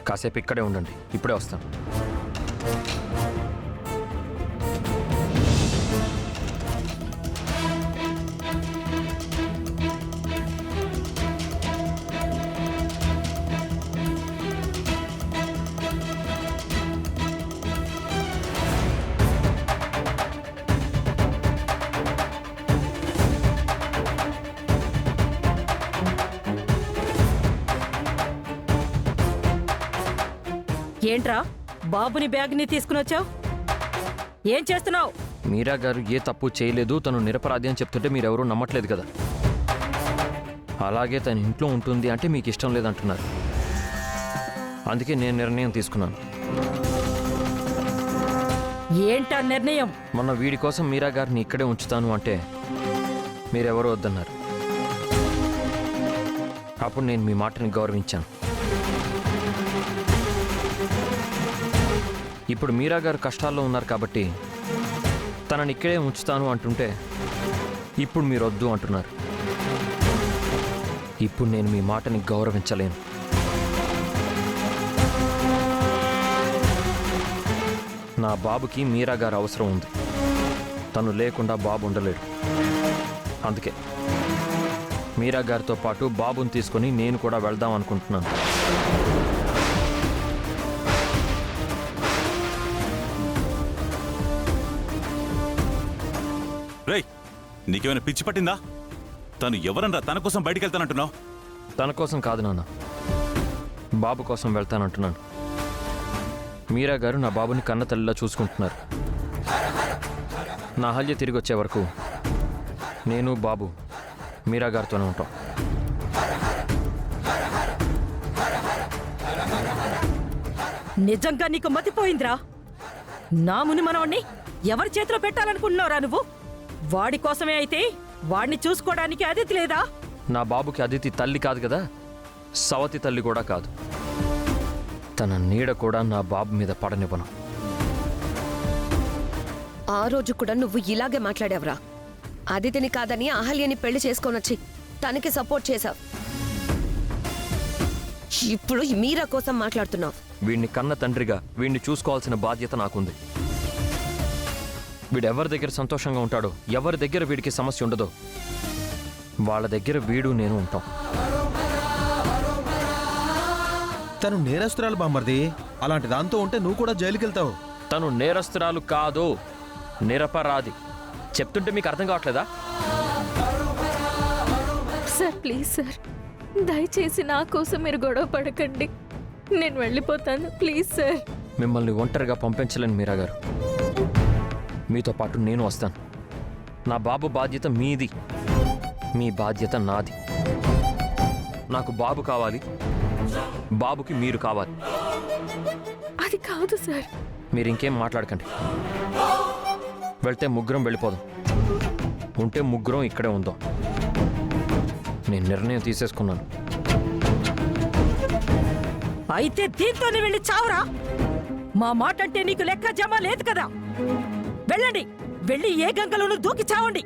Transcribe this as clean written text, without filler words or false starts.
కాసేపు ఇక్కడే ఉండండి, ఇప్పుడే వస్తాను. ఏంట్రా బాబుని బ్యాగ్ని తీసుకుని వచ్చావు? ఏం చేస్తున్నావు? మీరా గారు ఏ తప్పు చేయలేదు, తను నిరపరాధి అని చెప్తుంటే మీరెవరూ నమ్మట్లేదు కదా. అలాగే తన ఇంట్లో ఉంటుంది అంటే మీకు ఇష్టం లేదంటున్నారు. అందుకే నేను నిర్ణయం తీసుకున్నాను. ఏంటా నిర్ణయం? మొన్న వీడి కోసం మీరా గారిని ఇక్కడే ఉంచుతాను అంటే మీరెవరో వద్దన్నారు. అప్పుడు నేను మీ మాటని గౌరవించాను. ఇప్పుడు మీరా గారు కష్టాల్లో ఉన్నారు కాబట్టి తనని ఇక్కడే ఉంచుతాను అంటుంటే ఇప్పుడు మీరు వద్దు అంటున్నారు. ఇప్పుడు నేను మీ మాటని గౌరవించలేను. నా బాబుకి మీరా గారు అవసరం ఉంది. తను లేకుండా బాబు ఉండలేడు. అందుకే మీరా గారితో పాటు బాబుని తీసుకొని నేను కూడా వెళ్దాం అనుకుంటున్నాను. రేయ్, నీకేమైనా పిచ్చి పట్టిందా? తను ఎవరన్నా తన కోసం బయటికి వెళ్తానంటున్నావు? తన కోసం కాదు నాన్న, బాబు కోసం వెళ్తానంటున్నాను. మీరా గారు నా బాబుని కన్న తల్లిలా చూసుకుంటున్నారు. నా అహల్య తిరిగి వచ్చే వరకు నేను బాబు మీరా గారితోనే ఉంటాం. నిజంగా నీకు మతిపోయిందిరా? నా ముని మనవణ్ణి ఎవరి చేతిలో పెట్టాలనుకుంటున్నావురా నువ్వు? వాడి కోసమే అయితే వాడిని చూసుకోవడానికి అదితి లేదా? నా బాబుకి అదితి తల్లి కాదు కదా, సవతి తల్లి కూడా కాదు. తన నీడ కూడా నా బాబు మీద పడనివ్వను. ఆ రోజు కూడా నువ్వు ఇలాగే మాట్లాడావురా. అదితిని కాదని అహల్యని పెళ్లి చేసుకొనొచ్చి తనకి సపోర్ట్ చేశావు. ఇప్పుడు మీరా కోసం మాట్లాడుతున్నావు. వీడిని కన్న తండ్రిగా వీడిని చూసుకోవాల్సిన బాధ్యత నాకుంది. వీడు ఎవరి దగ్గర సంతోషంగా ఉంటాడో, ఎవరి దగ్గర వీడికి సమస్య ఉండదో వాళ్ళ దగ్గర వీడు నేను ఉంటాం. తను నేరస్తురాలు బామ్మర్ది. అలాంటి దాంతో ఉంటే నువ్వు కూడా జైలుకి వెళ్తావు. తను నేరస్తురాలు కాదు, నిరపరాధి. చెప్తుంటే మీకు అర్థం కావట్లేదా? సార్ ప్లీజ్ సార్, దయచేసి నా కోసం మీరు గొడవ పడకండి. నేను వెళ్ళిపోతాను ప్లీజ్ సార్. మిమ్మల్ని ఒంటరిగా పంపించలేను మీరా గారు. మీతో పాటు నేను వస్తాను. నా బాబు బాధ్యత మీది, మీ బాధ్యత నాది. నాకు బాబు కావాలి, బాబుకి మీరు కావాలి. అది కాదు సార్. మీరు ఇంకేం మాట్లాడకండి. వెళ్తే ముగ్గురం వెళ్ళిపోదాం, ఉంటే ముగ్గురం ఇక్కడే ఉందాం. నేను నిర్ణయం తీసేసుకున్నాను. అయితే దీంతోనే వెళ్ళి చావురా. మా మాట అంటే నీకు లెక్క జమ లేదు కదా. వెళ్ళండి, వెళ్ళి ఏ గంగలోనూ దూకి చావండి.